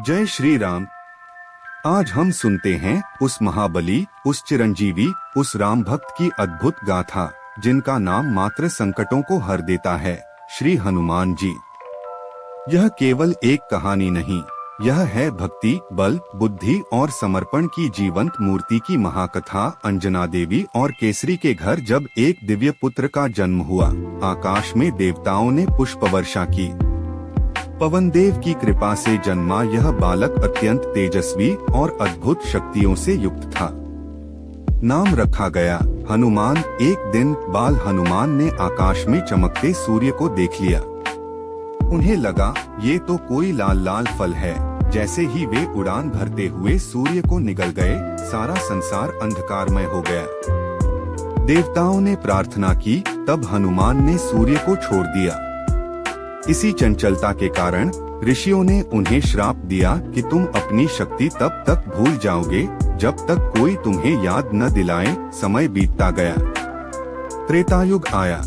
जय श्री राम। आज हम सुनते हैं उस महाबली, उस चिरंजीवी, उस राम भक्त की अद्भुत गाथा, जिनका नाम मात्र संकटों को हर देता है, श्री हनुमान जी। यह केवल एक कहानी नहीं, यह है भक्ति, बल, बुद्धि और समर्पण की जीवंत मूर्ति की महाकथा। अंजना देवी और केसरी के घर जब एक दिव्य पुत्र का जन्म हुआ, आकाश में देवताओं ने पुष्प वर्षा की। पवन देव की कृपा से जन्मा यह बालक अत्यंत तेजस्वी और अद्भुत शक्तियों से युक्त था। नाम रखा गया हनुमान। एक दिन बाल हनुमान ने आकाश में चमकते सूर्य को देख लिया। उन्हें लगा ये तो कोई लाल लाल फल है। जैसे ही वे उड़ान भरते हुए सूर्य को निगल गए, सारा संसार अंधकारमय हो गया। देवताओं ने प्रार्थना की, तब हनुमान ने सूर्य को छोड़ दिया। इसी चंचलता के कारण ऋषियों ने उन्हें श्राप दिया कि तुम अपनी शक्ति तब तक भूल जाओगे जब तक कोई तुम्हें याद न दिलाए। समय बीतता गया, त्रेतायुग आया।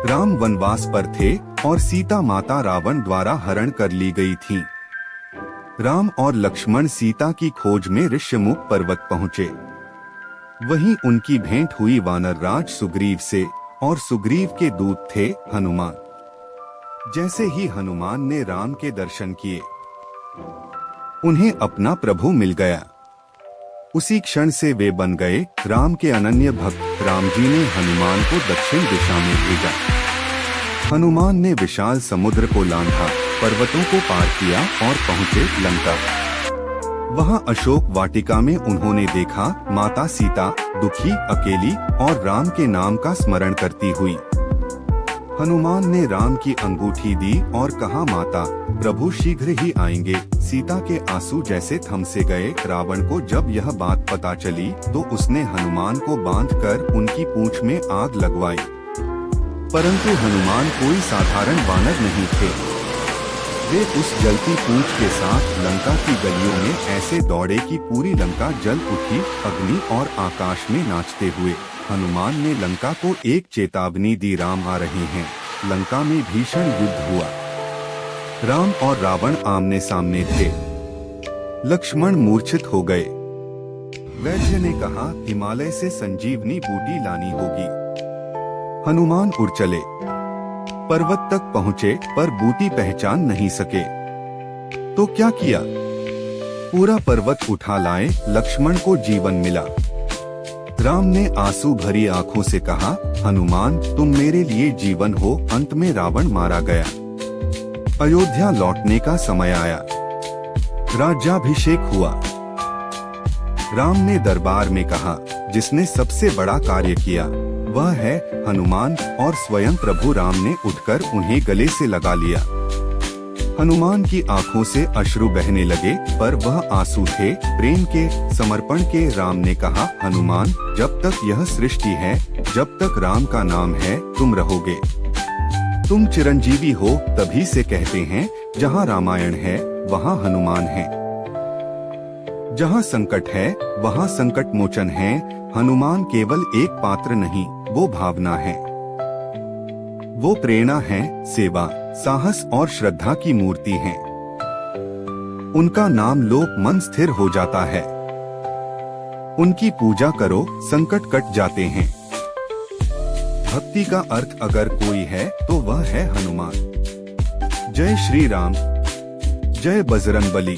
राम वनवास पर थे और सीता माता रावण द्वारा हरण कर ली गई थी। राम और लक्ष्मण सीता की खोज में ऋष्यमुख पर्वत पहुँचे। वहीं उनकी भेंट हुई वानर राज सुग्रीव से, और सुग्रीव के दूत थे हनुमान। जैसे ही हनुमान ने राम के दर्शन किए, उन्हें अपना प्रभु मिल गया। उसी क्षण से वे बन गए राम के अनन्य भक्त। राम जी ने हनुमान को दक्षिण दिशा में भेजा। हनुमान ने विशाल समुद्र को लांघा, पर्वतों को पार किया और पहुँचे लंका। वहां अशोक वाटिका में उन्होंने देखा माता सीता दुखी, अकेली और राम के नाम का स्मरण करती हुई। हनुमान ने राम की अंगूठी दी और कहा, माता, प्रभु शीघ्र ही आएंगे। सीता के आंसू जैसे थम से गए। रावण को जब यह बात पता चली तो उसने हनुमान को बांधकर उनकी पूंछ में आग लगवाई। परंतु हनुमान कोई साधारण वानर नहीं थे। वे उस जलती पूंछ के साथ लंका की गलियों में ऐसे दौड़े कि पूरी लंका जल उठी। अग्नि और आकाश में नाचते हुए हनुमान ने लंका को एक चेतावनी दी, राम आ रहे हैं। लंका में भीषण युद्ध हुआ। राम और रावण आमने सामने थे। लक्ष्मण मूर्छित हो गए। वैद्य ने कहा, हिमालय से संजीवनी बूटी लानी होगी। हनुमान उड़ चले, पर्वत तक पहुँचे, पर बूटी पहचान नहीं सके। तो क्या किया? पूरा पर्वत उठा लाए। लक्ष्मण को जीवन मिला। राम ने आंसू भरी आंखों से कहा, हनुमान, तुम मेरे लिए जीवन हो। अंत में रावण मारा गया। अयोध्या लौटने का समय आया। राज्याभिषेक हुआ। राम ने दरबार में कहा, जिसने सबसे बड़ा कार्य किया वह है हनुमान। और स्वयं प्रभु राम ने उठकर उन्हें गले से लगा लिया। हनुमान की आंखों से अश्रु बहने लगे, पर वह आंसू थे प्रेम के, समर्पण के। राम ने कहा, हनुमान, जब तक यह सृष्टि है, जब तक राम का नाम है, तुम रहोगे। तुम चिरंजीवी हो। तभी से कहते हैं, जहाँ रामायण है वहाँ हनुमान है। जहाँ संकट है वहाँ संकट मोचन है। हनुमान केवल एक पात्र नहीं, वो भावना है, वो प्रेरणा है, सेवा, साहस और श्रद्धा की मूर्ति है। उनका नाम लो, मन स्थिर हो जाता है। उनकी पूजा करो, संकट कट जाते हैं। भक्ति का अर्थ अगर कोई है तो वह है हनुमान। जय श्री राम। जय बजरंगबली।